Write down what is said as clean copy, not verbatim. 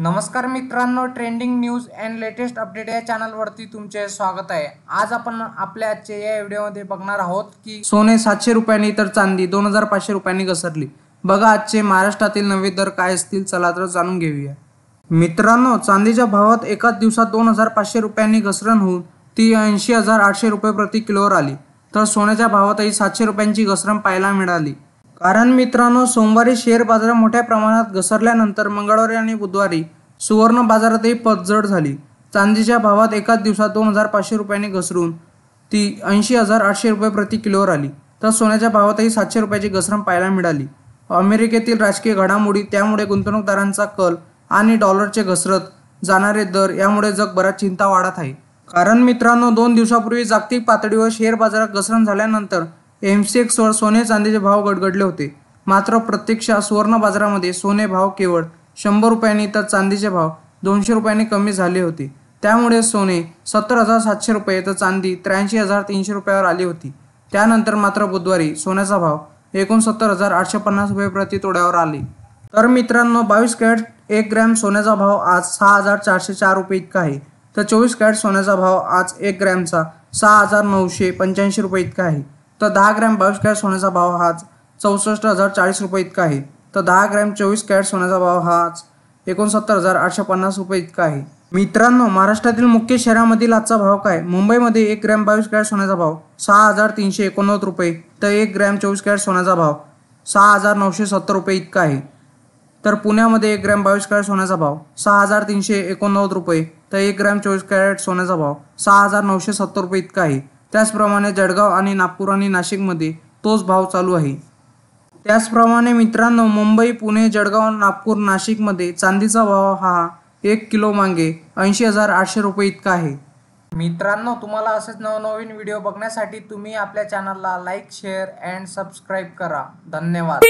नमस्कार मित्रांनो, trending news and latest update या चॅनलवरती तुमचे स्वागत आहे। आज आपण आपल्या आजच्या या व्हिडिओमध्ये बघणार आहोत की सोने 700 रुपयांनी तर चांदी 2500 रुपयांनी घसरली। बघा आजचे महाराष्ट्रातील नवे दर काय असतील, चला तर जाणून घेऊया। मित्रांनो, चांदीच्या भावात एकाच दिवसात 2500 रुपयांनी घसरण होऊन ती 80,800 रुपये प्रति किलोवर आली। तर सोन्याच्या भावातही 700 रुपयांची घसरण पाहायला मिळाली। कारण मित्रांनो, सोमवारी शेअर बाजार मोठ्या प्रमाणात घसरल्यानंतर मंगळवारी आणि बुधवारी सुवर्ण बाजारातही पतझड झाली। चांदीच्या भावात एकाच दिवसात 2500 रुपयांनी घसरून ती 80,800 रुपये प्रति किलोवर आली। तर सोन्याच्या भावातही 700 रुपयाची घसरण पाहायला मिळाली। अमेरिकेतील राजकीय घडामोडी, त्यामुळे गुंतवणूकदारांचा कल आणि डॉलरचे घसरत जाणारे दर यामुळे जगभरात चिंता वाढत आहे। कारण मित्रांनो, 2 दिवसापूर्वी जागतिक पातळीवर शेअर बाजारात घसरण झाल्यानंतर MCX वर सोने चांदीचे भाव गडगडले होते। मात्र प्रत्यक्षात सुवर्ण बाजारामध्ये सोने भाव केवळ 100 रुपयांनी तर चांदीचे भाव 200 रुपयांनी कमी झाले होते। त्यामुळे सोने 70,700 रुपये तर चांदी 83,300 रुपयावर आली होती। त्यानंतर मात्र बुधवारी सोन्याचा भाव 69,850 रुपये प्रति तोड्यावर आले। तर मित्रांनो, 22 कॅरेट 1 ग्रॅम सोन्याचा भाव आज 6,404 रुपये इतका आहे। तर 24 कॅरेट सोन्याचा भाव आज 1 ग्रॅमचा 6,985 रुपये इतका आहे। तर 10 ग्रॅम 22 कॅरेट सोन्याचा भाव हा 64,040 रुपये इतका आहे। तर 10 ग्रॅम 24 कॅरेट सोन्याचा भाव हा 69,850 रुपये इतका आहे। मित्रांनो, महाराष्ट्रातील मुख्य शहरांमधील आजचा भाव काय? मुंबईमध्ये 1 ग्रॅम 22 कॅरेट सोन्याचा भाव 6,389 रुपये, तर 1 ग्रॅम 24 कॅरेट सोन्याचा भाव 6,970 रुपये इतका आहे। तर पुण्यामध्ये 1 ग्रॅम 22 कॅरेट सोन्याचा भाव 6,389 रुपये, तर 1 ग्रॅम 24 कॅरेट सोन्याचा भाव 6,970 रुपये इतका आहे। त्याचप्रमाणे जळगाव आणि नागपूर आणि नाशिकमध्ये तोच भाव चालू आहे। त्याचप्रमाणे मित्रांनो, मुंबई, पुणे, जळगाव, नागपूर, नाशिकमध्ये चांदीचा भाव हा 1 किलो मागे 80,800 रुपये इतका आहे। मित्रांनो, तुम्हाला असेच नवनवीन व्हिडिओ बघण्यासाठी तुम्ही आपल्या चॅनलला लाईक, शेअर अँड सबस्क्राईब करा। धन्यवाद।